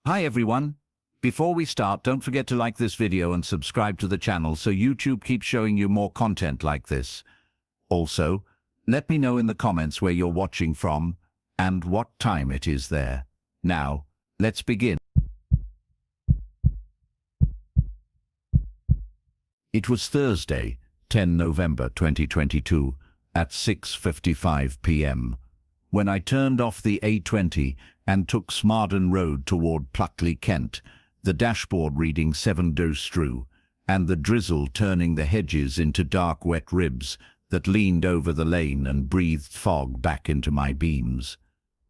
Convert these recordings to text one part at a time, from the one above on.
Hi everyone! Before we start, don't forget to like this video and subscribe to the channel so YouTube keeps showing you more content like this. Also, let me know in the comments where you're watching from and what time it is there. Now, let's begin. It was Thursday, 10 November 2022, at 6:55 p.m. when I turned off the A20 and took Smarden Road toward Pluckley, Kent, the dashboard reading 7 Dostru, and the drizzle turning the hedges into dark wet ribs that leaned over the lane and breathed fog back into my beams.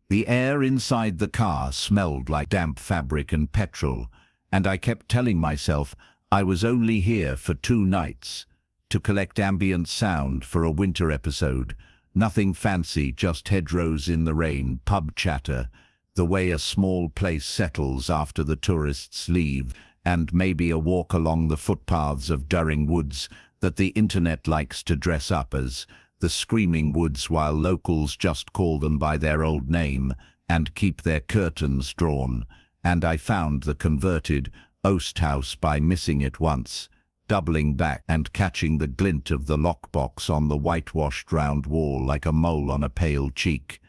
The air inside the car smelled like damp fabric and petrol, and I kept telling myself I was only here for 2 nights, to collect ambient sound for a winter episode. Nothing fancy, just hedgerows in the rain, pub chatter, the way a small place settles after the tourists leave, and maybe a walk along the footpaths of Durring Woods that the internet likes to dress up as the Screaming Woods, while locals just call them by their old name and keep their curtains drawn. And I found the converted oast house by missing it once, doubling back and catching the glint of the lockbox on the whitewashed round wall like a mole on a pale cheek.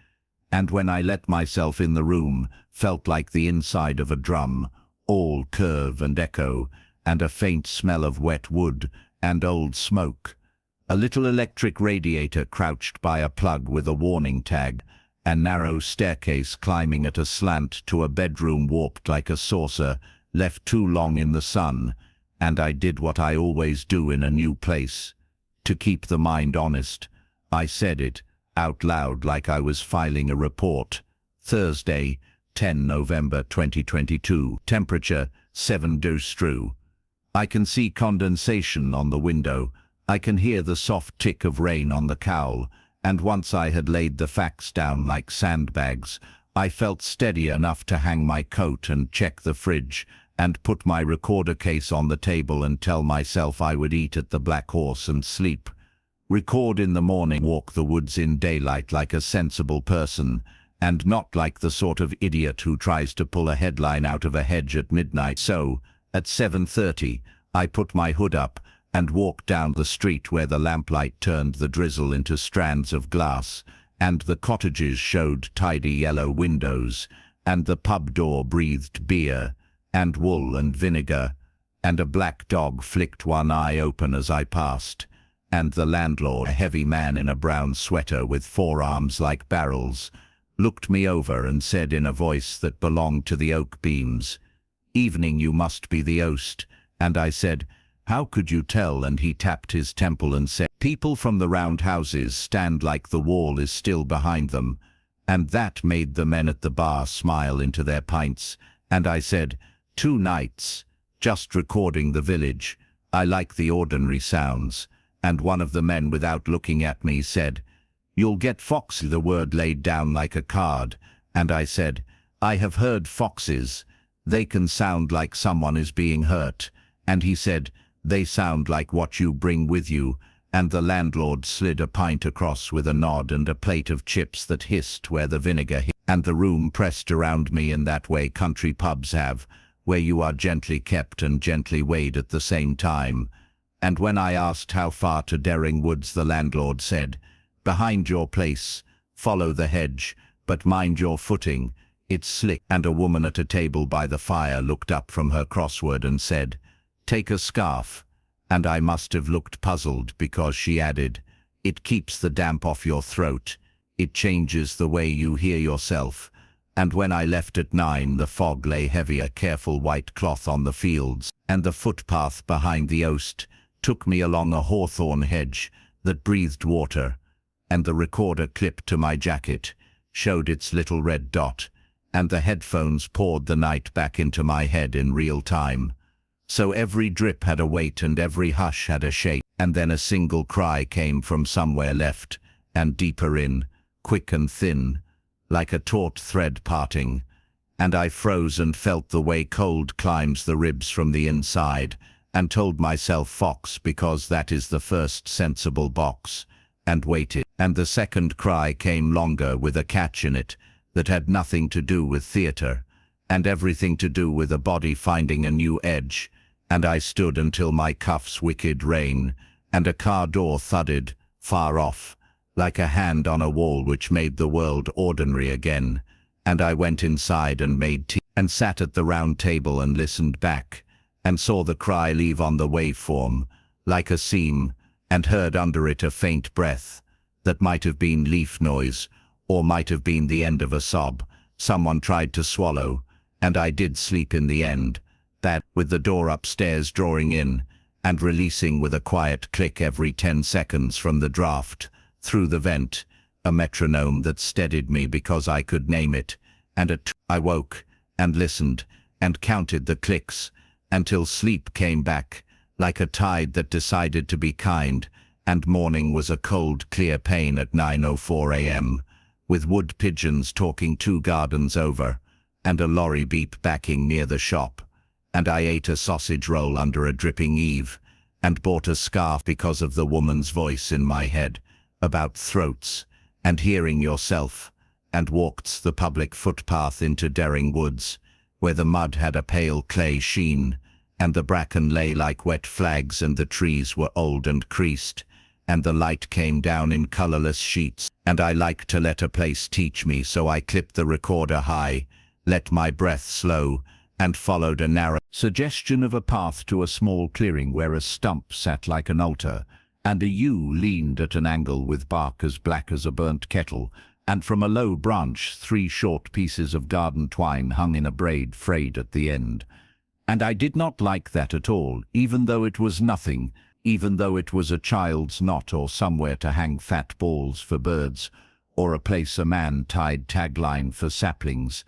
And when I let myself in the room, felt like the inside of a drum, all curve and echo, and a faint smell of wet wood and old smoke. A little electric radiator crouched by a plug with a warning tag, a narrow staircase climbing at a slant to a bedroom warped like a saucer, left too long in the sun, and I did what I always do in a new place. To keep the mind honest, I said it out loud like I was filing a report. Thursday, 10 November 2022, temperature 7 Dostru. I can see condensation on the window. I can hear the soft tick of rain on the cowl, and once I had laid the facts down like sandbags, I felt steady enough to hang my coat and check the fridge, and put my recorder case on the table and tell myself I would eat at the Black Horse and sleep. Record in the morning, walk the woods in daylight like a sensible person, and not like the sort of idiot who tries to pull a headline out of a hedge at midnight. So, at 7:30, I put my hood up and walked down the street where the lamplight turned the drizzle into strands of glass, and the cottages showed tidy yellow windows, and the pub door breathed beer, and wool and vinegar, and a black dog flicked one eye open as I passed, and the landlord, a heavy man in a brown sweater with forearms like barrels, looked me over and said in a voice that belonged to the oak beams, "Evening, you must be the oast." And I said, "How could you tell?" And he tapped his temple and said, "People from the round houses stand like the wall is still behind them." And that made the men at the bar smile into their pints. And I said, 2 nights, just recording the village. I like the ordinary sounds." And one of the men, without looking at me, said, "You'll get foxy," the word laid down like a card. And I said, "I have heard foxes. They can sound like someone is being hurt." And he said, "They sound like what you bring with you." And the landlord slid a pint across with a nod and a plate of chips that hissed where the vinegar hit. And the room pressed around me in that way country pubs have, where you are gently kept and gently weighed at the same time. And when I asked how far to Durring Woods, the landlord said, "Behind your place, follow the hedge, but mind your footing, it's slick." And a woman at a table by the fire looked up from her crossword and said, "Take a scarf." And I must have looked puzzled, because she added, "It keeps the damp off your throat. It changes the way you hear yourself." And when I left at 9, the fog lay heavy, a careful white cloth on the fields, and the footpath behind the oast took me along a hawthorn hedge that breathed water, and the recorder clipped to my jacket showed its little red dot, and the headphones poured the night back into my head in real time. So every drip had a weight and every hush had a shape, and then a single cry came from somewhere left and deeper in, quick and thin, like a taut thread parting, and I froze and felt the way cold climbs the ribs from the inside, and told myself fox because that is the first sensible box, and waited. And the second cry came longer with a catch in it that had nothing to do with theatre, and everything to do with a body finding a new edge, and I stood until my cuffs wicked rain, and a car door thudded, far off, like a hand on a wall which made the world ordinary again, and I went inside and made tea, and sat at the round table and listened back, and saw the cry leave on the waveform, like a seam, and heard under it a faint breath, that might have been leaf noise, or might have been the end of a sob. Someone tried to swallow, and I did sleep in the end, that, with the door upstairs drawing in, and releasing with a quiet click every 10 seconds from the draught, through the vent, a metronome that steadied me because I could name it, and I woke, and listened, and counted the clicks, until sleep came back, like a tide that decided to be kind, and morning was a cold, clear pain at 9:04 a.m., with wood pigeons talking 2 gardens over, and a lorry beep backing near the shop, and I ate a sausage roll under a dripping eave, and bought a scarf because of the woman's voice in my head, about throats, and hearing yourself, and walked the public footpath into Daring Woods, where the mud had a pale clay sheen, and the bracken lay like wet flags, and the trees were old and creased, and the light came down in colorless sheets, and I liked to let a place teach me, so I clipped the recorder high, let my breath slow, and followed a narrow suggestion of a path to a small clearing where a stump sat like an altar, and a yew leaned at an angle with bark as black as a burnt kettle, and from a low branch 3 short pieces of garden twine hung in a braid frayed at the end. And I did not like that at all, even though it was nothing, even though it was a child's knot or somewhere to hang fat balls for birds, or a place a man tied tagline for saplings.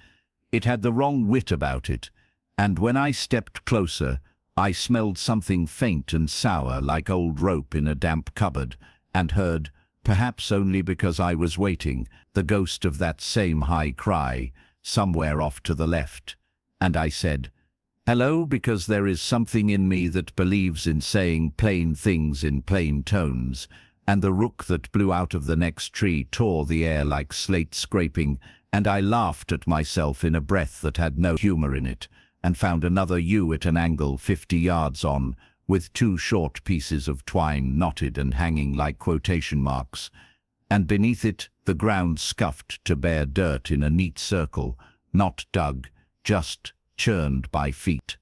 It had the wrong wit about it, and when I stepped closer, I smelled something faint and sour like old rope in a damp cupboard, and heard, perhaps only because I was waiting, the ghost of that same high cry, somewhere off to the left. And I said, "Hello," because there is something in me that believes in saying plain things in plain tones, and the rook that blew out of the next tree tore the air like slate scraping, and I laughed at myself in a breath that had no humor in it, and found another yew at an angle 50 yards on, with 2 short pieces of twine knotted and hanging like quotation marks, and beneath it the ground scuffed to bare dirt in a neat circle, not dug, just churned by feet.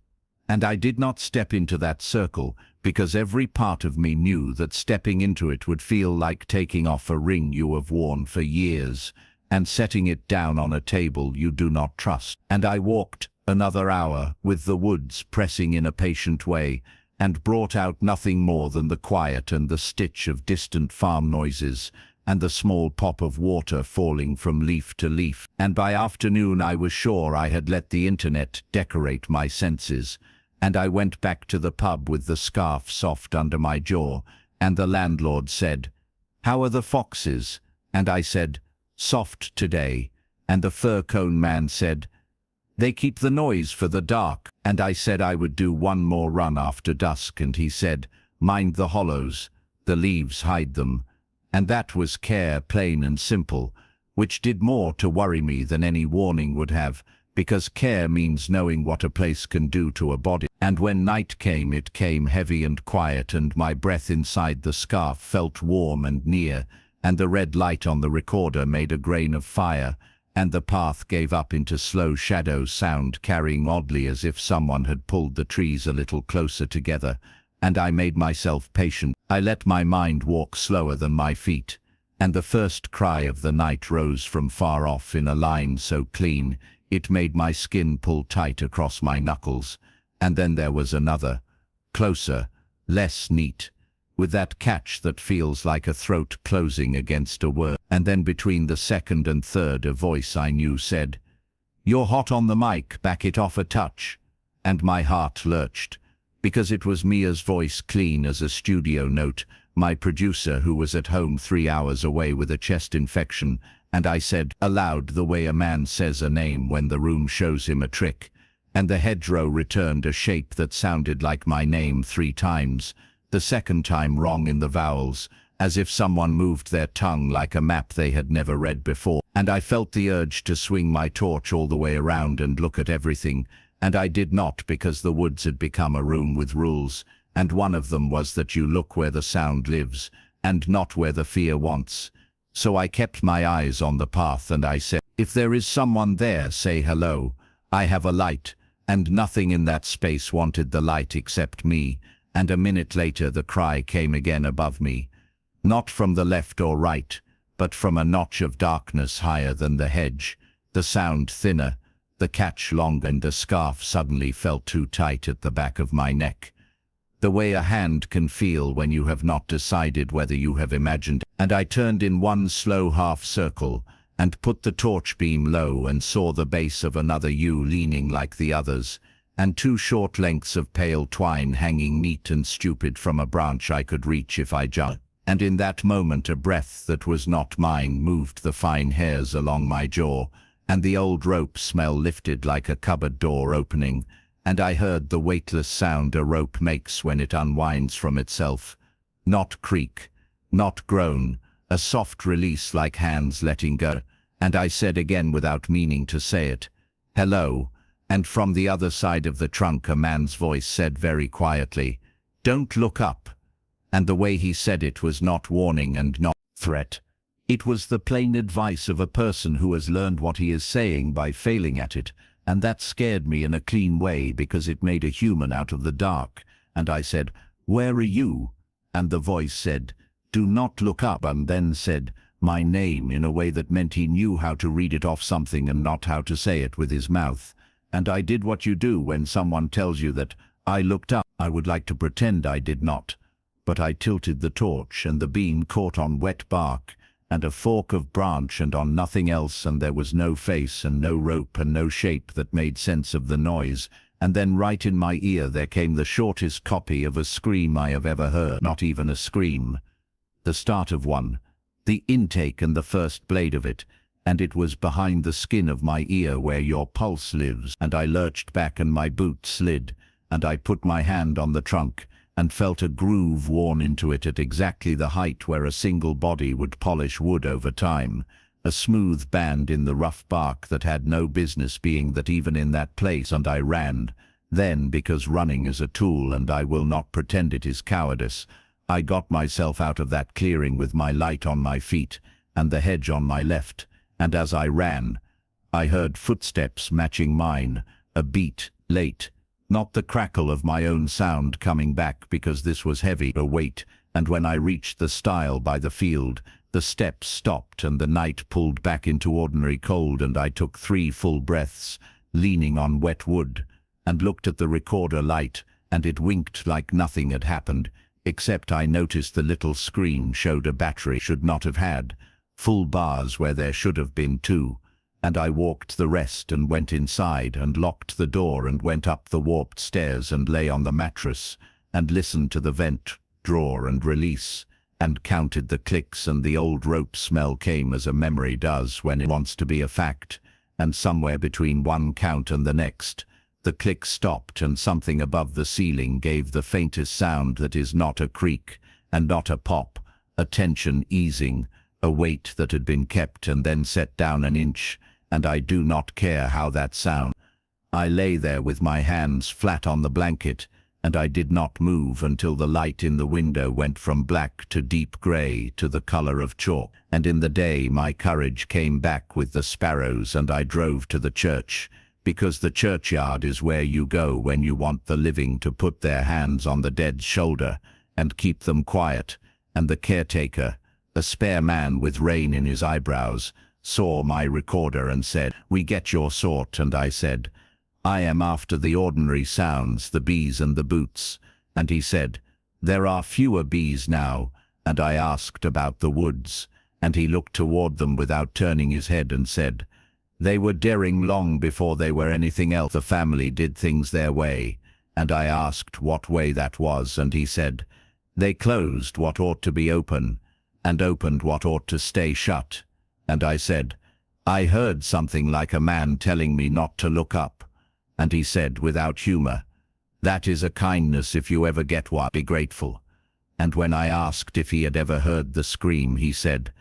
And I did not step into that circle, because every part of me knew that stepping into it would feel like taking off a ring you have worn for years, and setting it down on a table you do not trust. And I walked another hour with the woods pressing in a patient way, and brought out nothing more than the quiet and the stitch of distant farm noises, and the small pop of water falling from leaf to leaf. And by afternoon I was sure I had let the internet decorate my senses, and I went back to the pub with the scarf soft under my jaw, and the landlord said, "How are the foxes?" And I said, "Soft today," and the fur cone man said, "They keep the noise for the dark," and I said I would do one more run after dusk, and he said, "Mind the hollows, the leaves hide them," and that was care, plain and simple, which did more to worry me than any warning would have, because care means knowing what a place can do to a body. And when night came, it came heavy and quiet, and my breath inside the scarf felt warm and near, and the red light on the recorder made a grain of fire, and the path gave up into slow shadow sound, carrying oddly as if someone had pulled the trees a little closer together, and I made myself patient. I let my mind walk slower than my feet, and the first cry of the night rose from far off in a line so clean it made my skin pull tight across my knuckles, and then there was another, closer, less neat, with that catch that feels like a throat closing against a word. And then between the second and third a voice I knew said, "You're hot on the mic, back it off a touch," and my heart lurched, because it was Mia's voice, clean as a studio note, my producer who was at home 3 hours away with a chest infection, and I said aloud the way a man says a name when the room shows him a trick, and the hedgerow returned a shape that sounded like my name 3 times, the second time wrong in the vowels, as if someone moved their tongue like a map they had never read before. And I felt the urge to swing my torch all the way around and look at everything, and I did not because the woods had become a room with rules, and one of them was that you look where the sound lives, and not where the fear wants. So I kept my eyes on the path and I said, "If there is someone there, say hello. I have a light." And nothing in that space wanted the light except me, and a minute later the cry came again above me. Not from the left or right, but from a notch of darkness higher than the hedge, the sound thinner, the catch longer, and the scarf suddenly felt too tight at the back of my neck. The way a hand can feel when you have not decided whether you have imagined. And I turned in one slow half circle, and put the torch beam low and saw the base of another yew leaning like the others, and two short lengths of pale twine hanging neat and stupid from a branch I could reach if I jumped. And in that moment a breath that was not mine moved the fine hairs along my jaw, and the old rope smell lifted like a cupboard door opening, and I heard the weightless sound a rope makes when it unwinds from itself. Not creak, not groan, a soft release like hands letting go. And I said again without meaning to say it, "Hello," and from the other side of the trunk a man's voice said very quietly, "Don't look up." And the way he said it was not warning and not threat. It was the plain advice of a person who has learned what he is saying by failing at it, and that scared me in a clean way because it made a human out of the dark. And I said, "Where are you?" And the voice said, "Do not look up," and then said my name in a way that meant he knew how to read it off something and not how to say it with his mouth. And I did what you do when someone tells you that. I looked up. I would like to pretend I did not, but I tilted the torch and the beam caught on wet bark and a fork of branch and on nothing else, and there was no face and no rope and no shape that made sense of the noise. And then right in my ear there came the shortest copy of a scream I have ever heard. Not even a scream. The start of one. The intake and the first blade of it, and it was behind the skin of my ear where your pulse lives. And I lurched back and my boot slid, and I put my hand on the trunk and felt a groove worn into it at exactly the height where a single body would polish wood over time, a smooth band in the rough bark that had no business being that even in that place. And I ran. Then, because running is a tool and I will not pretend it is cowardice, I got myself out of that clearing with my light on my feet and the hedge on my left, and as I ran, I heard footsteps matching mine, a beat, late, not the crackle of my own sound coming back because this was heavy, a weight, and when I reached the stile by the field, the steps stopped and the night pulled back into ordinary cold, and I took 3 full breaths, leaning on wet wood, and looked at the recorder light, and it winked like nothing had happened, except I noticed the little screen showed a battery should not have had, full bars where there should have been 2, and I walked the rest and went inside and locked the door and went up the warped stairs and lay on the mattress and listened to the vent, drawer and release, and counted the clicks, and the old rope smell came as a memory does when it wants to be a fact, and somewhere between one count and the next, the click stopped and something above the ceiling gave the faintest sound that is not a creak and not a pop, a tension easing, a weight that had been kept and then set down an inch, and I do not care how that sound. I lay there with my hands flat on the blanket, and I did not move until the light in the window went from black to deep grey to the color of chalk. And in the day my courage came back with the sparrows, and I drove to the church, because the churchyard is where you go when you want the living to put their hands on the dead's shoulder and keep them quiet. And the caretaker, a spare man with rain in his eyebrows, saw my recorder and said, "We get your sort." And I said, "I am after the ordinary sounds, the bees and the boots." And he said, "There are fewer bees now." And I asked about the woods, and he looked toward them without turning his head and said, "They were daring long before they were anything else. The family did things their way." And I asked what way that was, and he said, "They closed what ought to be open, and opened what ought to stay shut." And I said, "I heard something like a man telling me not to look up." And he said without humor, "That is a kindness if you ever get one. Be grateful." And when I asked if he had ever heard the scream, he said,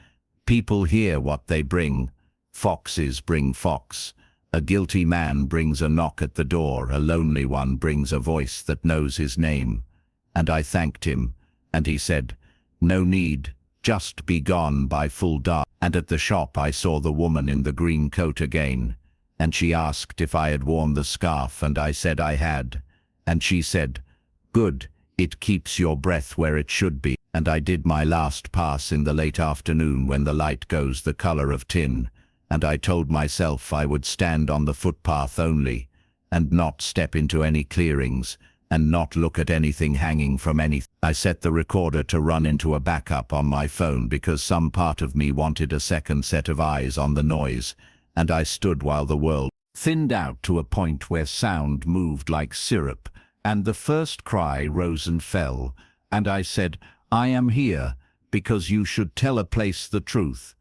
"People hear what they bring. Foxes bring fox. A guilty man brings a knock at the door. A lonely one brings a voice that knows his name." And I thanked him, and he said, "No need, just be gone by full dark." And at the shop I saw the woman in the green coat again, and she asked if I had worn the scarf, and I said I had. And she said, "Good, it keeps your breath where it should be." And I did my last pass in the late afternoon when the light goes the color of tin, and I told myself I would stand on the footpath only, and not step into any clearings, and not look at anything hanging from anything. I set the recorder to run into a backup on my phone because some part of me wanted a second set of eyes on the noise, and I stood while the world thinned out to a point where sound moved like syrup, and the first cry rose and fell, and I said, "I am here, because you should tell a place the truth."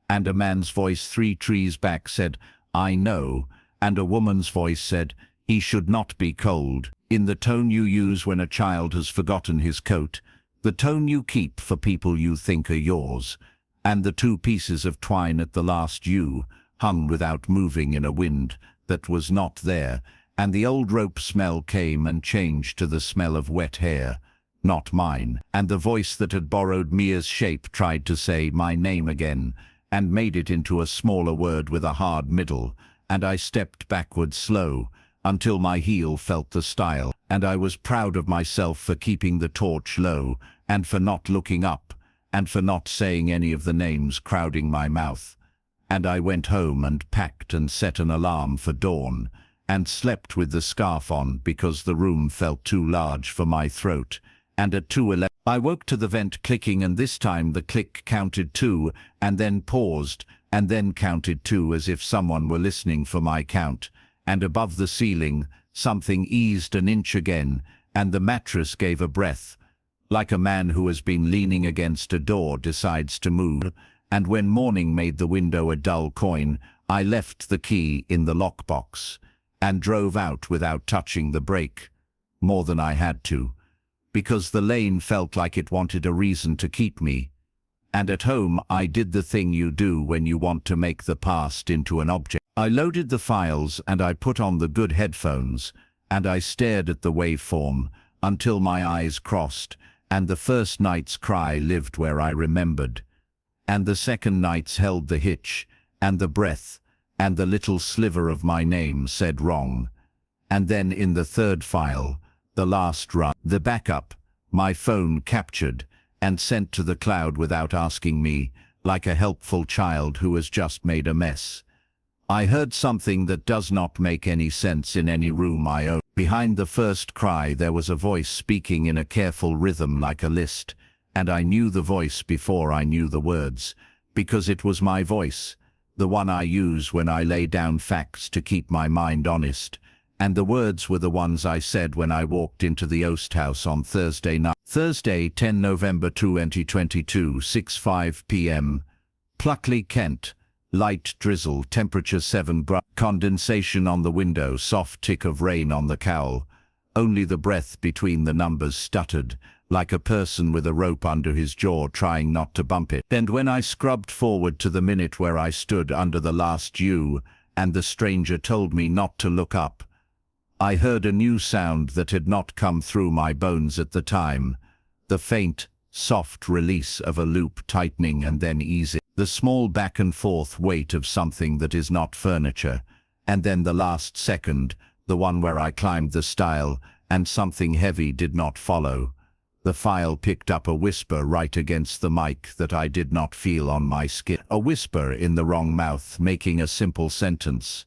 And a man's voice 3 trees back said, "I know," and a woman's voice said, "He should not be cold," in the tone you use when a child has forgotten his coat, the tone you keep for people you think are yours. And the 2 pieces of twine at the last U hung without moving in a wind that was not there, and the old rope smell came and changed to the smell of wet hair, not mine. And the voice that had borrowed Mia's shape tried to say my name again, and made it into a smaller word with a hard middle, and I stepped backward slow, until my heel felt the stile, and I was proud of myself for keeping the torch low, and for not looking up, and for not saying any of the names crowding my mouth. And I went home and packed and set an alarm for dawn, and slept with the scarf on because the room felt too large for my throat. And at 2:11 I woke to the vent clicking, and this time the click counted 2, and then paused, and then counted 2 as if someone were listening for my count. And above the ceiling, something eased an inch again, and the mattress gave a breath, like a man who has been leaning against a door decides to move. And when morning made the window a dull coin, I left the key in the lockbox, and drove out without touching the brake, more than I had to, because the lane felt like it wanted a reason to keep me. And at home I did the thing you do when you want to make the past into an object. I loaded the files, and I put on the good headphones, and I stared at the waveform until my eyes crossed, and the first night's cry lived where I remembered, and the second night's held the hitch, and the breath, and the little sliver of my name said wrong. And then in the third file, the last run, the backup, my phone captured and sent to the cloud without asking me, like a helpful child who has just made a mess. I heard something that does not make any sense in any room I own. Behind the first cry there was a voice speaking in a careful rhythm like a list, and I knew the voice before I knew the words, because it was my voice, the one I use when I lay down facts to keep my mind honest, and the words were the ones I said when I walked into the Oast House on Thursday night. Thursday, 10 November 2022, 6:05 p.m. Pluckley, Kent. Light drizzle, temperature 7 bar. Condensation on the window, soft tick of rain on the cowl. Only the breath between the numbers stuttered, like a person with a rope under his jaw trying not to bump it. And when I scrubbed forward to the minute where I stood under the last U, and the stranger told me not to look up, I heard a new sound that had not come through my bones at the time. The faint, soft release of a loop tightening and then easing. The small back and forth weight of something that is not furniture. And then the last second, the one where I climbed the stile, and something heavy did not follow. The file picked up a whisper right against the mic that I did not feel on my skin. A whisper in the wrong mouth, making a simple sentence.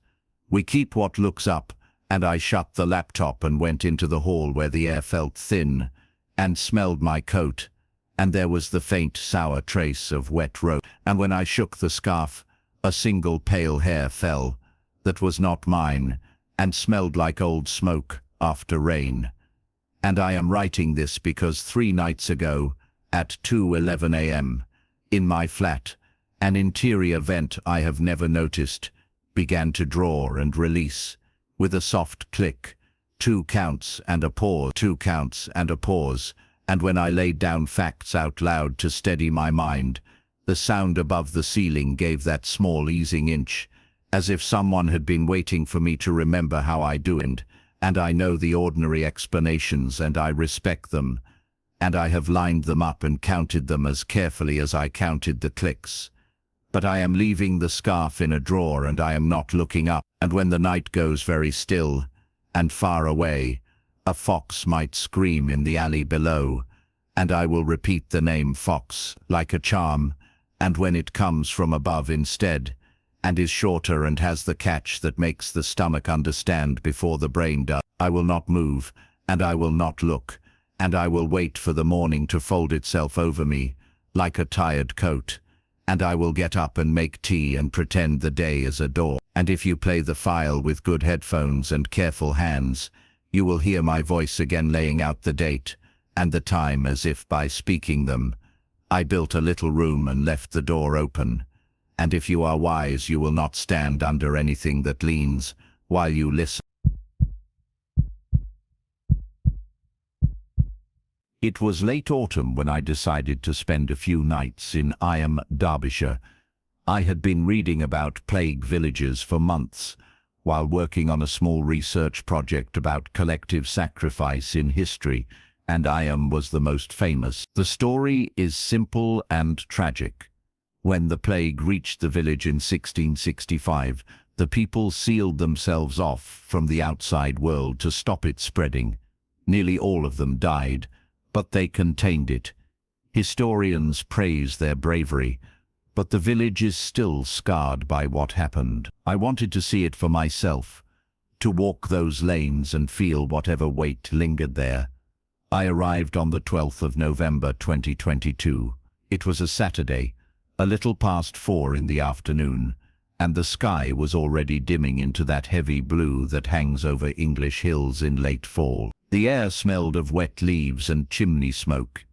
"We keep what looks up," and I shut the laptop and went into the hall where the air felt thin, and smelled my coat, and there was the faint sour trace of wet rope. And when I shook the scarf, a single pale hair fell, that was not mine, and smelled like old smoke after rain. And I am writing this because 3 nights ago, at 2:11 a.m., in my flat, an interior vent I have never noticed began to draw and release, with a soft click, 2 counts and a pause, 2 counts and a pause, and when I laid down facts out loud to steady my mind, the sound above the ceiling gave that small easing inch, as if someone had been waiting for me to remember how I do it. And I know the ordinary explanations, and I respect them, and I have lined them up and counted them as carefully as I counted the clicks. But I am leaving the scarf in a drawer, and I am not looking up. And when the night goes very still and far away, a fox might scream in the alley below, and I will repeat the name Fox like a charm, and when it comes from above instead, and is shorter and has the catch that makes the stomach understand before the brain does, I will not move, and I will not look, and I will wait for the morning to fold itself over me like a tired coat, and I will get up and make tea and pretend the day is a dawn. And if you play the file with good headphones and careful hands, you will hear my voice again laying out the date and the time as if by speaking them. I built a little room and left the door open, and if you are wise, you will not stand under anything that leans while you listen. It was late autumn when I decided to spend a few nights in Derbyshire. I had been reading about plague villages for months, while working on a small research project about collective sacrifice in history, and was the most famous. The story is simple and tragic. When the plague reached the village in 1665, the people sealed themselves off from the outside world to stop it spreading. Nearly all of them died, but they contained it. Historians praise their bravery, but the village is still scarred by what happened. I wanted to see it for myself, to walk those lanes and feel whatever weight lingered there. I arrived on the 12th of November 2022. It was a Saturday, a little past 4 in the afternoon, and the sky was already dimming into that heavy blue that hangs over English hills in late fall. The air smelled of wet leaves and chimney smoke.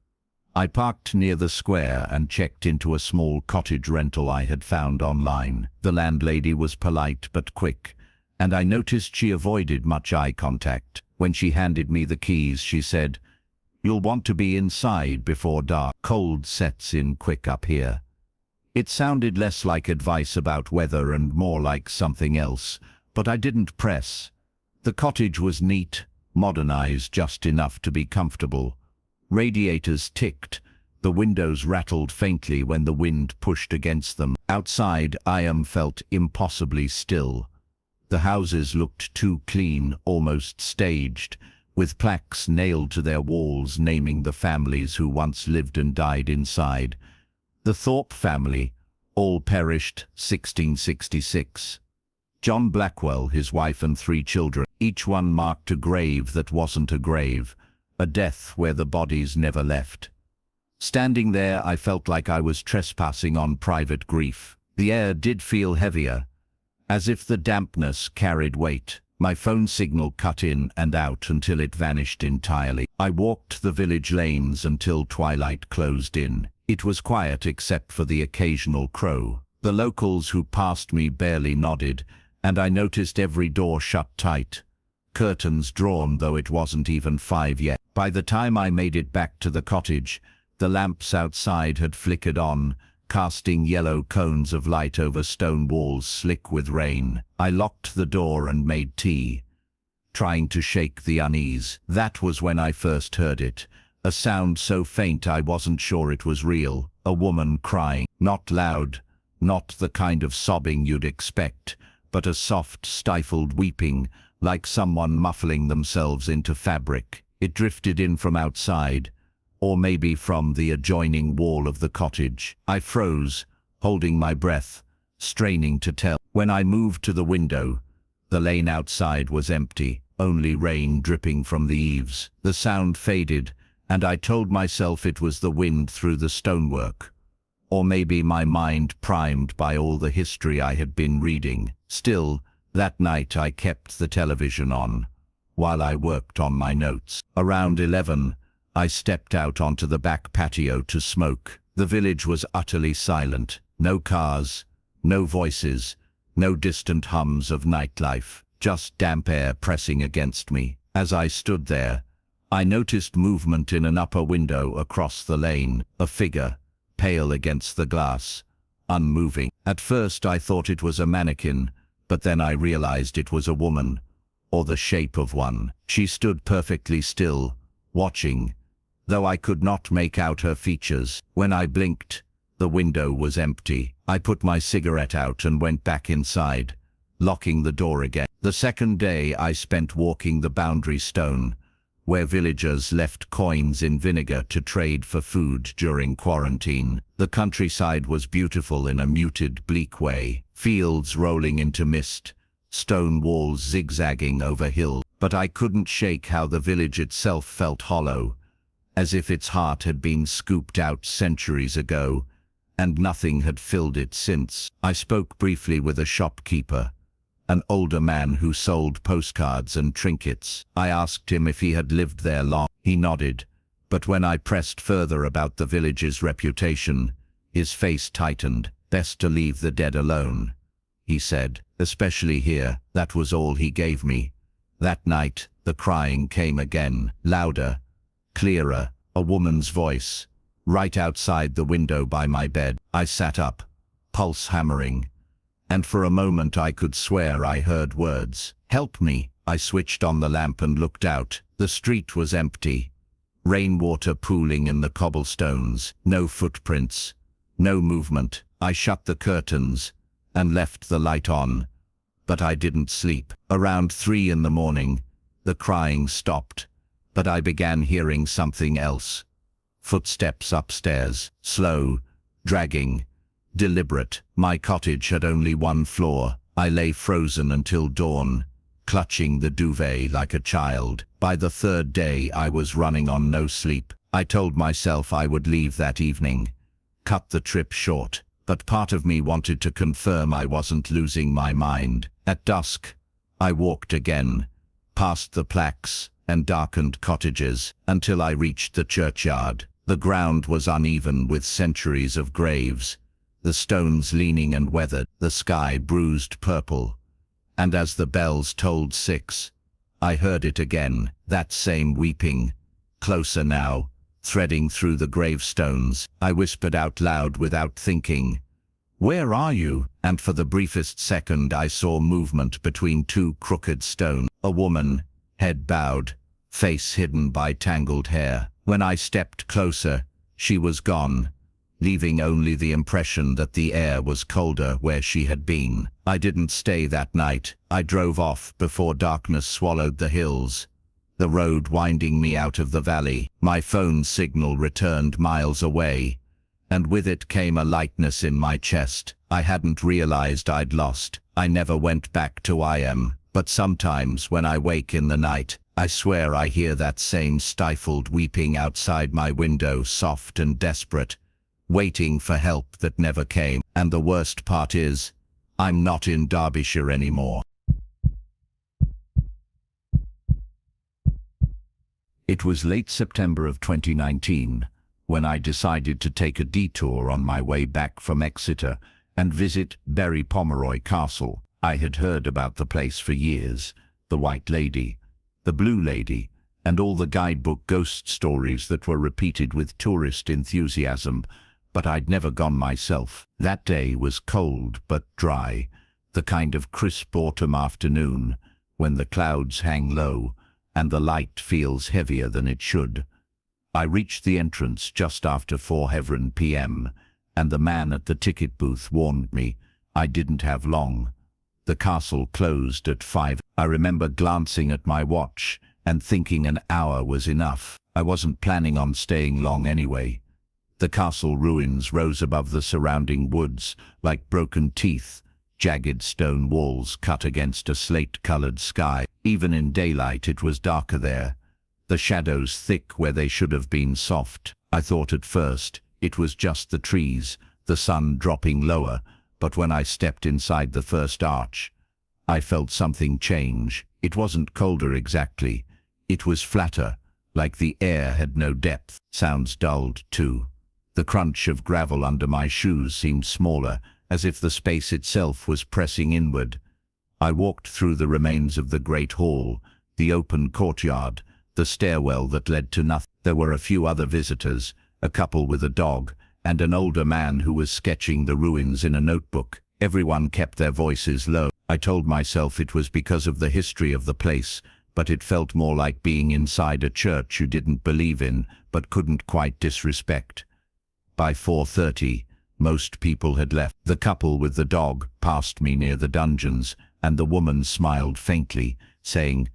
I parked near the square and checked into a small cottage rental I had found online. The landlady was polite but quick, and I noticed she avoided much eye contact. When she handed me the keys, she said, "You'll want to be inside before dark. Cold sets in quick up here." It sounded less like advice about weather and more like something else, but I didn't press. The cottage was neat, modernized just enough to be comfortable. Radiators ticked, the windows rattled faintly when the wind pushed against them. Outside, felt impossibly still. The houses looked too clean, almost staged, with plaques nailed to their walls naming the families who once lived and died inside. The Thorpe family, all perished 1666. John Blackwell, his wife and 3 children, each one marked a grave that wasn't a grave, a death where the bodies never left. Standing there, I felt like I was trespassing on private grief. The air did feel heavier, as if the dampness carried weight. My phone signal cut in and out until it vanished entirely. I walked the village lanes until twilight closed in. It was quiet except for the occasional crow. The locals who passed me barely nodded, and I noticed every door shut tight, curtains drawn though it wasn't even 5 yet. By the time I made it back to the cottage, the lamps outside had flickered on, casting yellow cones of light over stone walls slick with rain. I locked the door and made tea, trying to shake the unease. That was when I first heard it, a sound so faint I wasn't sure it was real. A woman crying, not loud, not the kind of sobbing you'd expect, but a soft, stifled weeping, like someone muffling themselves into fabric. It drifted in from outside, or maybe from the adjoining wall of the cottage. I froze, holding my breath, straining to tell. When I moved to the window, the lane outside was empty, only rain dripping from the eaves. The sound faded, and I told myself it was the wind through the stonework. Or maybe my mind primed by all the history I had been reading. Still, that night I kept the television on, while I worked on my notes. Around 11, I stepped out onto the back patio to smoke. The village was utterly silent. No cars, no voices, no distant hums of nightlife, just damp air pressing against me. As I stood there, I noticed movement in an upper window across the lane, a figure, pale against the glass, unmoving. At first I thought it was a mannequin, but then I realized it was a woman, or the shape of one. She stood perfectly still, watching, though I could not make out her features. When I blinked, the window was empty. I put my cigarette out and went back inside, locking the door again. The second day I spent walking the boundary stone, where villagers left coins in vinegar to trade for food during quarantine. The countryside was beautiful in a muted, bleak way, fields rolling into mist, stone walls zigzagging over hills. But I couldn't shake how the village itself felt hollow, as if its heart had been scooped out centuries ago, and nothing had filled it since. I spoke briefly with a shopkeeper, an older man who sold postcards and trinkets. I asked him if he had lived there long. He nodded, but when I pressed further about the village's reputation, his face tightened. "Best to leave the dead alone," he said, "especially here." That was all he gave me. That night, the crying came again, louder, clearer, a woman's voice, right outside the window by my bed. I sat up, pulse hammering, and for a moment I could swear I heard words. "Help me." I switched on the lamp and looked out. The street was empty, rainwater pooling in the cobblestones, no footprints, no movement. I shut the curtains and left the light on, but I didn't sleep. Around 3 in the morning, the crying stopped, but I began hearing something else. Footsteps upstairs, slow, dragging, deliberate. My cottage had only 1 floor. I lay frozen until dawn, clutching the duvet like a child. By the 3rd day I was running on no sleep. I told myself I would leave that evening, cut the trip short, but part of me wanted to confirm I wasn't losing my mind. At dusk, I walked again, past the plaques and darkened cottages, until I reached the churchyard. The ground was uneven with centuries of graves, the stones leaning and weathered, the sky bruised purple. And as the bells tolled 6, I heard it again, that same weeping, closer now, threading through the gravestones. I whispered out loud without thinking, "Where are you?" And for the briefest second I saw movement between 2 crooked stones. A woman, head bowed, face hidden by tangled hair. When I stepped closer, she was gone, leaving only the impression that the air was colder where she had been. I didn't stay that night. I drove off before darkness swallowed the hills, the road winding me out of the valley. My phone signal returned miles away, and with it came a lightness in my chest I hadn't realized I'd lost. I never went back to IM, but sometimes when I wake in the night, I swear I hear that same stifled weeping outside my window, soft and desperate, waiting for help that never came. And the worst part is, I'm not in Derbyshire anymore. It was late September of 2019 when I decided to take a detour on my way back from Exeter and visit Berry Pomeroy Castle. I had heard about the place for years, the White Lady, the Blue Lady, and all the guidebook ghost stories that were repeated with tourist enthusiasm, but I'd never gone myself. That day was cold but dry, the kind of crisp autumn afternoon when the clouds hang low and the light feels heavier than it should. I reached the entrance just after 4 p.m, and the man at the ticket booth warned me I didn't have long. The castle closed at 5. I remember glancing at my watch and thinking an hour was enough. I wasn't planning on staying long anyway. The castle ruins rose above the surrounding woods like broken teeth, jagged stone walls cut against a slate-colored sky. Even in daylight it was darker there, the shadows thick where they should have been soft. I thought at first it was just the trees, the sun dropping lower, but when I stepped inside the first arch, I felt something change. It wasn't colder exactly, it was flatter, like the air had no depth. Sounds dulled too. The crunch of gravel under my shoes seemed smaller, as if the space itself was pressing inward. I walked through the remains of the great hall, the open courtyard, the stairwell that led to nothing. There were a few other visitors, a couple with a dog, and an older man who was sketching the ruins in a notebook. Everyone kept their voices low. I told myself it was because of the history of the place, but it felt more like being inside a church you didn't believe in, but couldn't quite disrespect. By 4:30, most people had left. The couple with the dog passed me near the dungeons, and the woman smiled faintly, saying,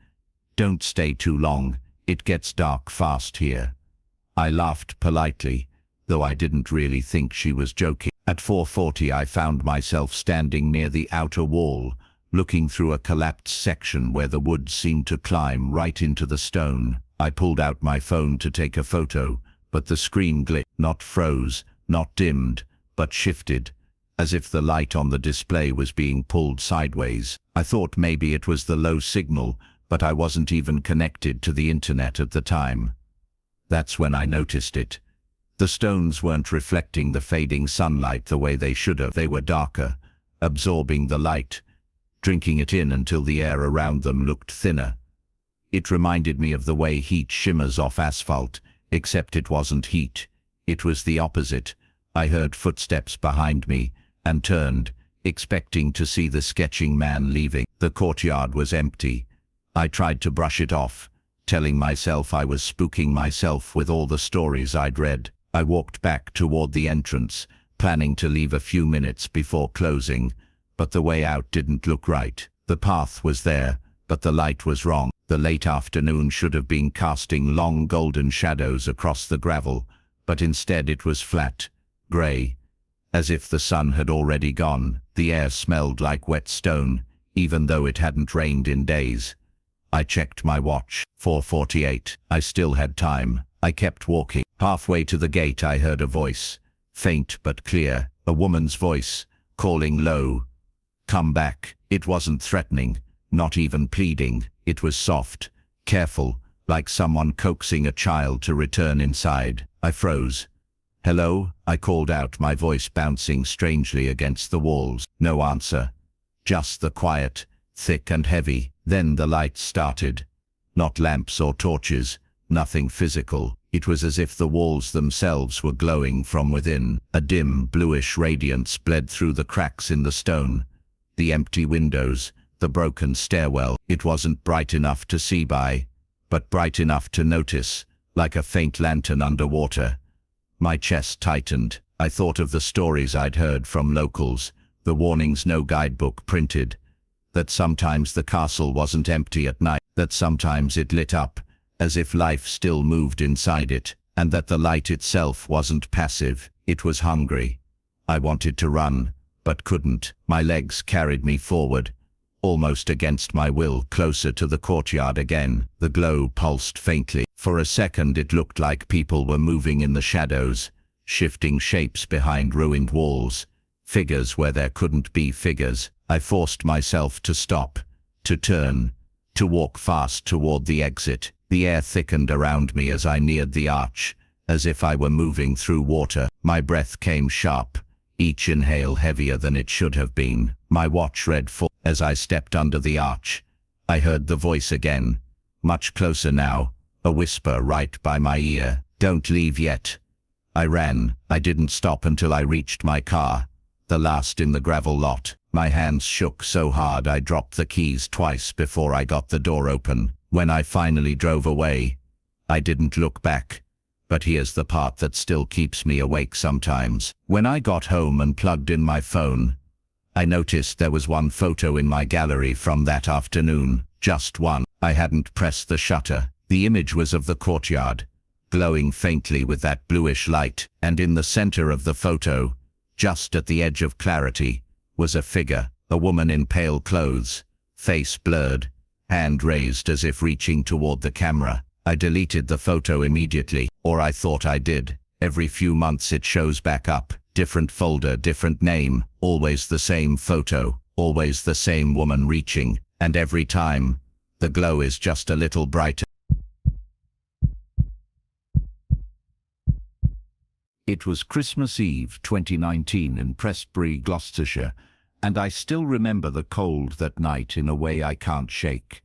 "Don't stay too long, it gets dark fast here." I laughed politely, though I didn't really think she was joking. At 4:40 I found myself standing near the outer wall, looking through a collapsed section where the wood seemed to climb right into the stone. I pulled out my phone to take a photo, but the screen glitched, not froze, not dimmed, but shifted, as if the light on the display was being pulled sideways. I thought maybe it was the low signal, but I wasn't even connected to the internet at the time. That's when I noticed it. The stones weren't reflecting the fading sunlight the way they should have. They were darker, absorbing the light, drinking it in until the air around them looked thinner. It reminded me of the way heat shimmers off asphalt, except it wasn't heat. It was the opposite. I heard footsteps behind me and turned, expecting to see the sketching man leaving. The courtyard was empty. I tried to brush it off, telling myself I was spooking myself with all the stories I'd read. I walked back toward the entrance, planning to leave a few minutes before closing, but the way out didn't look right. The path was there, but the light was wrong. The late afternoon should have been casting long golden shadows across the gravel, but instead it was flat, grey, as if the sun had already gone. The air smelled like wet stone, even though it hadn't rained in days. I checked my watch. 4:48. I still had time. I kept walking. Halfway to the gate I heard a voice, faint but clear, a woman's voice, calling low, "Come back." It wasn't threatening, not even pleading. It was soft, careful, like someone coaxing a child to return inside. I froze. "Hello?" I called out, my voice bouncing strangely against the walls. No answer. Just the quiet, thick and heavy. Then the lights started. Not lamps or torches, nothing physical. It was as if the walls themselves were glowing from within. A dim, bluish radiance bled through the cracks in the stone, the empty windows, the broken stairwell. It wasn't bright enough to see by, but bright enough to notice, like a faint lantern underwater. My chest tightened. I thought of the stories I'd heard from locals, the warnings no guidebook printed, that sometimes the castle wasn't empty at night, that sometimes it lit up, as if life still moved inside it, and that the light itself wasn't passive, it was hungry. I wanted to run, but couldn't. My legs carried me forward, almost against my will, closer to the courtyard again. The glow pulsed faintly. For a second it looked like people were moving in the shadows, shifting shapes behind ruined walls, figures where there couldn't be figures. I forced myself to stop, to turn, to walk fast toward the exit. The air thickened around me as I neared the arch, as if I were moving through water. My breath came sharp, each inhale heavier than it should have been. My watch read 4. As I stepped under the arch, I heard the voice again, much closer now, a whisper right by my ear. "Don't leave yet." I ran. I didn't stop until I reached my car, the last in the gravel lot. My hands shook so hard I dropped the keys twice before I got the door open. When I finally drove away, I didn't look back. But here's the part that still keeps me awake sometimes. When I got home and plugged in my phone, I noticed there was one photo in my gallery from that afternoon. Just one. I hadn't pressed the shutter. The image was of the courtyard, glowing faintly with that bluish light, and in the center of the photo, just at the edge of clarity, was a figure, a woman in pale clothes, face blurred, hand raised as if reaching toward the camera. I deleted the photo immediately, or I thought I did. Every few months it shows back up, different folder, different name, always the same photo, always the same woman reaching, and every time, the glow is just a little brighter. It was Christmas Eve 2019 in Prestbury, Gloucestershire, and I still remember the cold that night in a way I can't shake.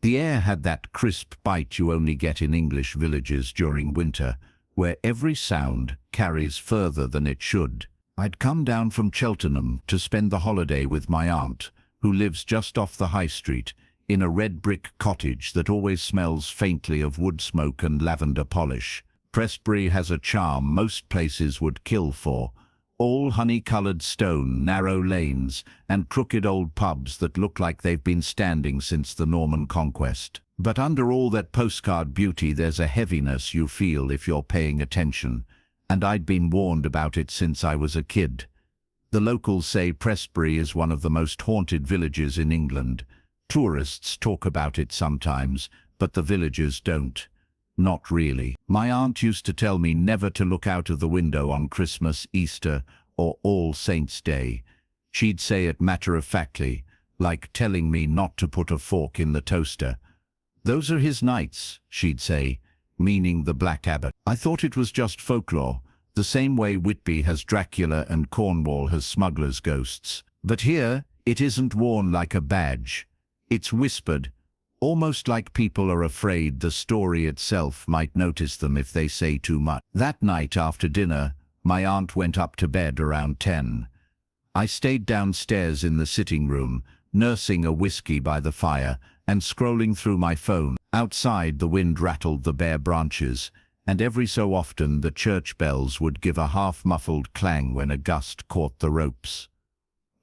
The air had that crisp bite you only get in English villages during winter, where every sound carries further than it should. I'd come down from Cheltenham to spend the holiday with my aunt, who lives just off the high street, in a red brick cottage that always smells faintly of wood smoke and lavender polish. Prestbury has a charm most places would kill for. All honey-coloured stone, narrow lanes, and crooked old pubs that look like they've been standing since the Norman conquest. But under all that postcard beauty there's a heaviness you feel if you're paying attention, and I'd been warned about it since I was a kid. The locals say Prestbury is one of the most haunted villages in England. Tourists talk about it sometimes, but the villagers don't. Not really. My aunt used to tell me never to look out of the window on Christmas, Easter, or All Saints' Day. She'd say it matter-of-factly, like telling me not to put a fork in the toaster. "Those are his nights," she'd say, meaning the Black Abbot. I thought it was just folklore, the same way Whitby has Dracula and Cornwall has smugglers' ghosts. But here, it isn't worn like a badge. It's whispered, almost like people are afraid the story itself might notice them if they say too much. That night after dinner, my aunt went up to bed around 10. I stayed downstairs in the sitting room, nursing a whiskey by the fire and scrolling through my phone. Outside, the wind rattled the bare branches, and every so often the church bells would give a half-muffled clang when a gust caught the ropes.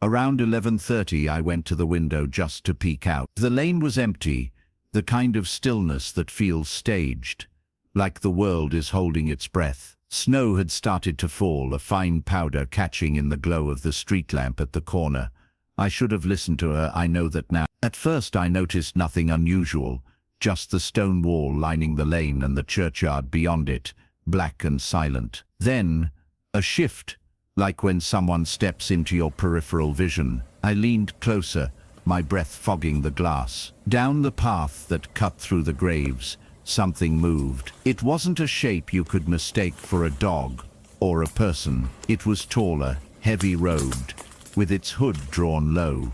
Around 11:30 I went to the window just to peek out. The lane was empty, the kind of stillness that feels staged, like the world is holding its breath. Snow had started to fall, a fine powder catching in the glow of the street lamp at the corner. I should have listened to her, I know that now. At first I noticed nothing unusual, just the stone wall lining the lane and the churchyard beyond it, black and silent. Then, a shift. Like when someone steps into your peripheral vision. I leaned closer, my breath fogging the glass. Down the path that cut through the graves, something moved. It wasn't a shape you could mistake for a dog or a person. It was taller, heavy-robed, with its hood drawn low,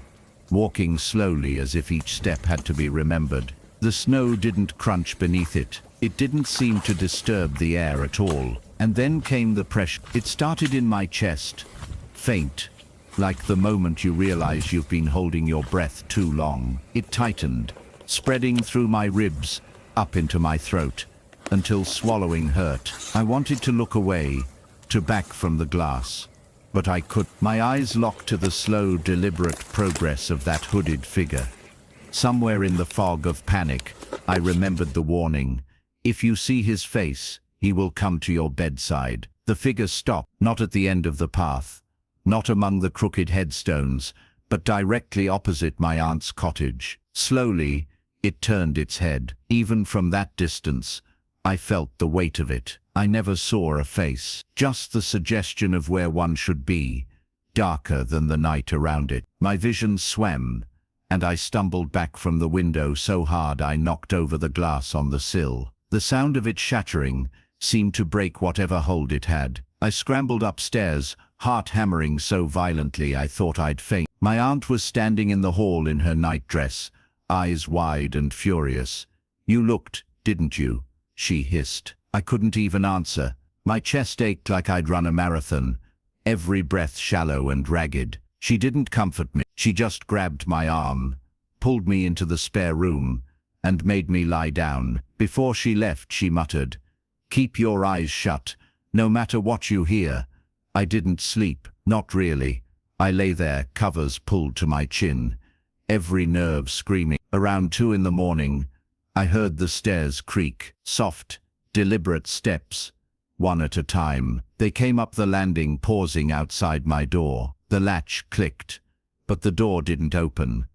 walking slowly as if each step had to be remembered. The snow didn't crunch beneath it. It didn't seem to disturb the air at all. And then came the pressure. It started in my chest, faint, like the moment you realize you've been holding your breath too long. It tightened, spreading through my ribs, up into my throat, until swallowing hurt. I wanted to look away, to back from the glass, but I couldn't. My eyes locked to the slow, deliberate progress of that hooded figure. Somewhere in the fog of panic, I remembered the warning. If you see his face, he will come to your bedside. The figure stopped, not at the end of the path, not among the crooked headstones, but directly opposite my aunt's cottage. Slowly, it turned its head. Even from that distance, I felt the weight of it. I never saw a face, just the suggestion of where one should be, darker than the night around it. My vision swam, and I stumbled back from the window so hard I knocked over the glass on the sill. The sound of it shattering seemed to break whatever hold it had. I scrambled upstairs, heart hammering so violently I thought I'd faint. My aunt was standing in the hall in her nightdress, eyes wide and furious. "You looked, didn't you?" she hissed. I couldn't even answer. My chest ached like I'd run a marathon, every breath shallow and ragged. She didn't comfort me. She just grabbed my arm, pulled me into the spare room, and made me lie down. Before she left, she muttered, "Keep your eyes shut, no matter what you hear." I didn't sleep, not really. I lay there, covers pulled to my chin, every nerve screaming. Around 2 in the morning, I heard the stairs creak, soft, deliberate steps, one at a time. They came up the landing, pausing outside my door. The latch clicked, but the door didn't open.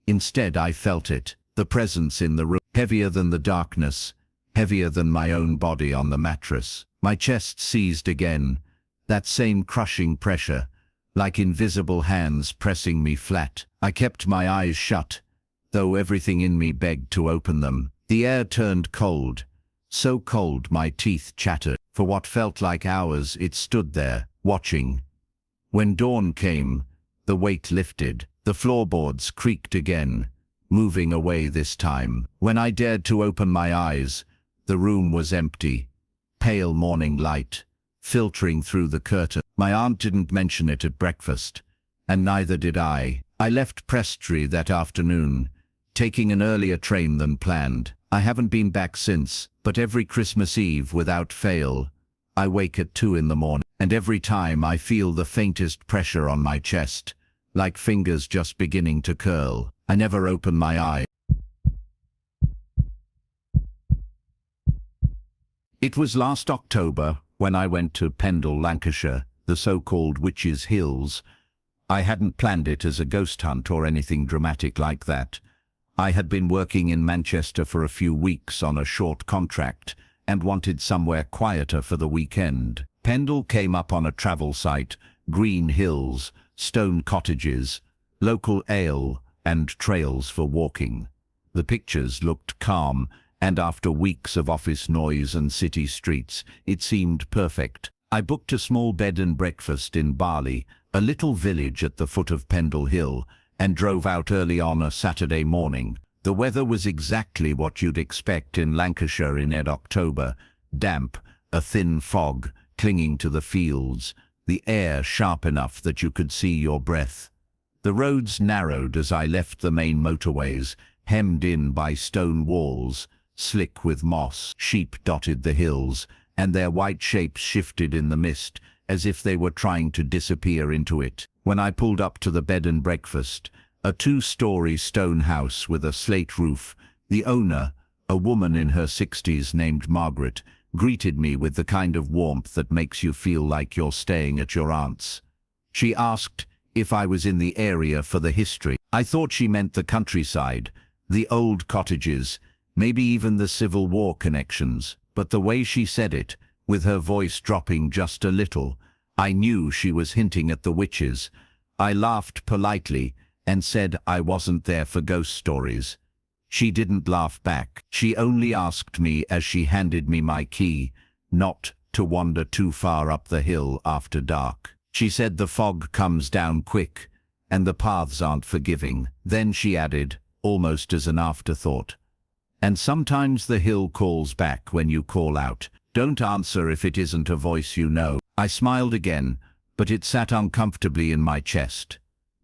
Instead, I felt it, the presence in the room, heavier than the darkness, heavier than my own body on the mattress. My chest seized again, that same crushing pressure, like invisible hands pressing me flat. I kept my eyes shut, though everything in me begged to open them. The air turned cold, so cold my teeth chattered. For what felt like hours, it stood there, watching. When dawn came, the weight lifted. The floorboards creaked again, moving away this time. When I dared to open my eyes, the room was empty. Pale morning light, filtering through the curtain. My aunt didn't mention it at breakfast, and neither did I. I left Prestry that afternoon, taking an earlier train than planned. I haven't been back since, but every Christmas Eve, without fail, I wake at 2 in the morning, and every time I feel the faintest pressure on my chest, like fingers just beginning to curl. I never open my eye. It was last October when I went to Pendle, Lancashire, the so-called Witches' Hills. I hadn't planned it as a ghost hunt or anything dramatic like that. I had been working in Manchester for a few weeks on a short contract and wanted somewhere quieter for the weekend. Pendle came up on a travel site: green hills, stone cottages, local ale, and trails for walking. The pictures looked calm, and after weeks of office noise and city streets, it seemed perfect. I booked a small bed and breakfast in Barley, a little village at the foot of Pendle Hill, and drove out early on a Saturday morning. The weather was exactly what you'd expect in Lancashire in mid-October: damp, a thin fog clinging to the fields, the air sharp enough that you could see your breath. The roads narrowed as I left the main motorways, hemmed in by stone walls, slick with moss. Sheep dotted the hills, and their white shapes shifted in the mist, as if they were trying to disappear into it. When I pulled up to the bed and breakfast, a 2-story stone house with a slate roof, the owner, a woman in her 60s named Margaret, greeted me with the kind of warmth that makes you feel like you're staying at your aunt's. She asked if I was in the area for the history. I thought she meant the countryside, the old cottages, maybe even the Civil War connections, but the way she said it, with her voice dropping just a little, I knew she was hinting at the witches. I laughed politely and said I wasn't there for ghost stories. She didn't laugh back. She only asked me as she handed me my key not to wander too far up the hill after dark. She said the fog comes down quick and the paths aren't forgiving. Then she added, almost as an afterthought, and sometimes the hill calls back when you call out. Don't answer if it isn't a voice you know. I smiled again, but it sat uncomfortably in my chest.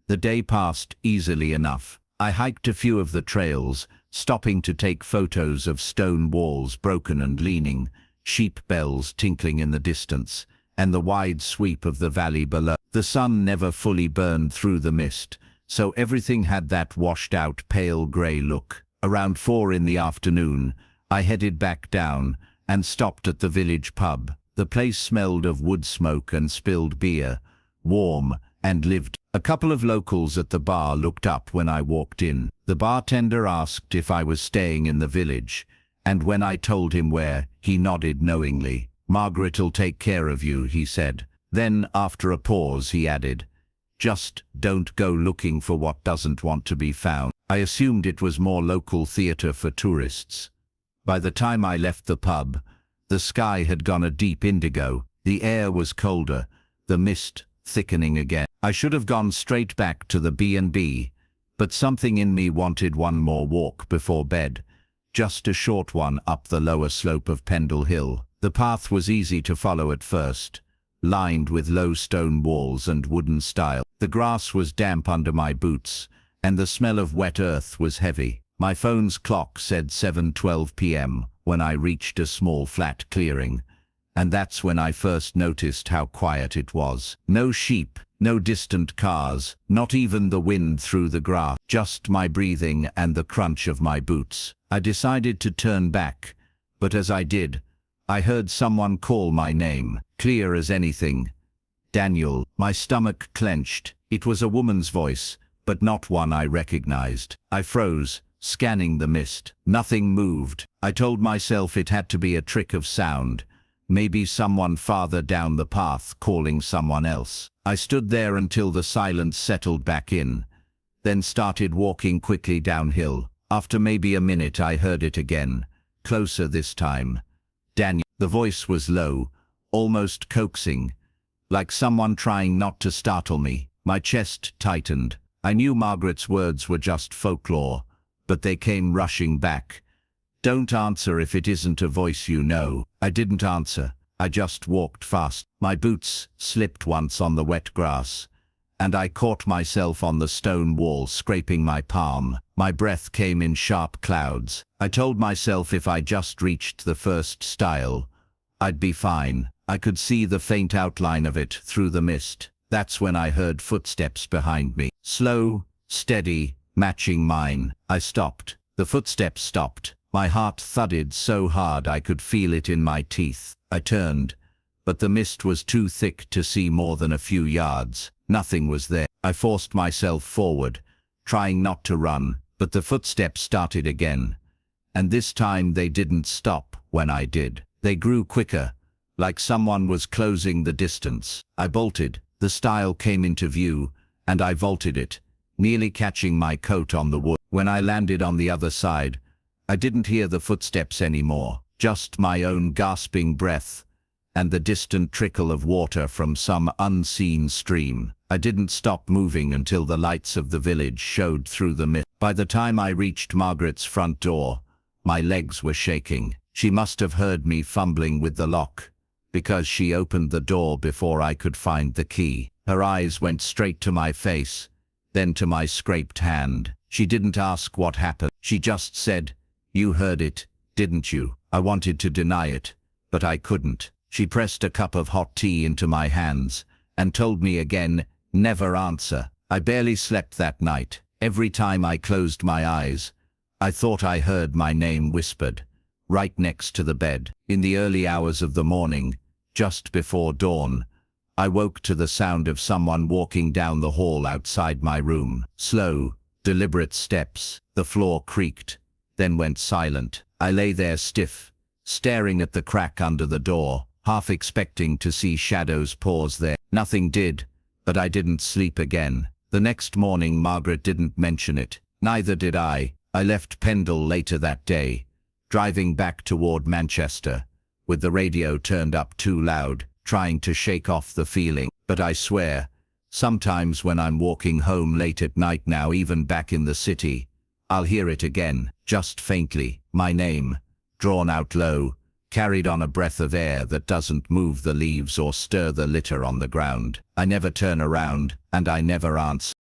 The day passed easily enough. I hiked a few of the trails, stopping to take photos of stone walls broken and leaning, sheep bells tinkling in the distance, and the wide sweep of the valley below. The sun never fully burned through the mist, so everything had that washed-out pale grey look. Around 4 in the afternoon, I headed back down and stopped at the village pub. The place smelled of wood smoke and spilled beer, warm and lived. A couple of locals at the bar looked up when I walked in. The bartender asked if I was staying in the village, and when I told him where, he nodded knowingly. "Margaret'll take care of you," he said. Then, after a pause, he added, "Just don't go looking for what doesn't want to be found." I assumed it was more local theatre for tourists. By the time I left the pub, the sky had gone a deep indigo. The air was colder, the mist thickening again. I should have gone straight back to the B&B, but something in me wanted one more walk before bed, just a short one up the lower slope of Pendle Hill. The path was easy to follow at first, lined with low stone walls and wooden stile. The grass was damp under my boots, and the smell of wet earth was heavy. My phone's clock said 7:12 p.m. when I reached a small flat clearing, and that's when I first noticed how quiet it was. No sheep, no distant cars, not even the wind through the grass, just my breathing and the crunch of my boots. I decided to turn back, but as I did, I heard someone call my name, clear as anything. "Daniel." My stomach clenched. It was a woman's voice, but not one I recognized. I froze, scanning the mist. Nothing moved. I told myself it had to be a trick of sound, maybe someone farther down the path calling someone else. I stood there until the silence settled back in, then started walking quickly downhill. After maybe a minute I heard it again, closer this time. "Daniel." The voice was low, almost coaxing, like someone trying not to startle me. My chest tightened. I knew Margaret's words were just folklore, but they came rushing back. Don't answer if it isn't a voice you know. I didn't answer. I just walked fast. My boots slipped once on the wet grass, and I caught myself on the stone wall, scraping my palm. My breath came in sharp clouds. I told myself if I just reached the first stile, I'd be fine. I could see the faint outline of it through the mist. That's when I heard footsteps behind me. Slow, steady, matching mine. I stopped. The footsteps stopped. My heart thudded so hard I could feel it in my teeth. I turned, but the mist was too thick to see more than a few yards. Nothing was there. I forced myself forward, trying not to run, but the footsteps started again. And this time they didn't stop when I did. They grew quicker, like someone was closing the distance. I bolted. The stile came into view, and I vaulted it, nearly catching my coat on the wood. When I landed on the other side, I didn't hear the footsteps anymore, just my own gasping breath and the distant trickle of water from some unseen stream. I didn't stop moving until the lights of the village showed through the mist. By the time I reached Margaret's front door, my legs were shaking. She must have heard me fumbling with the lock, because she opened the door before I could find the key. Her eyes went straight to my face, then to my scraped hand. She didn't ask what happened. She just said, "You heard it, didn't you?" I wanted to deny it, but I couldn't. She pressed a cup of hot tea into my hands and told me again, "Never answer." I barely slept that night. Every time I closed my eyes, I thought I heard my name whispered, right next to the bed. In the early hours of the morning, just before dawn, I woke to the sound of someone walking down the hall outside my room. Slow, deliberate steps. The floor creaked, then went silent. I lay there stiff, staring at the crack under the door, half expecting to see shadows pause there. Nothing did, but I didn't sleep again. The next morning Margaret didn't mention it. Neither did I. I left Pendle later that day, driving back toward Manchester, with the radio turned up too loud, trying to shake off the feeling. But I swear, sometimes when I'm walking home late at night now, even back in the city, I'll hear it again, just faintly. My name, drawn out low, carried on a breath of air that doesn't move the leaves or stir the litter on the ground. I never turn around, and I never answer.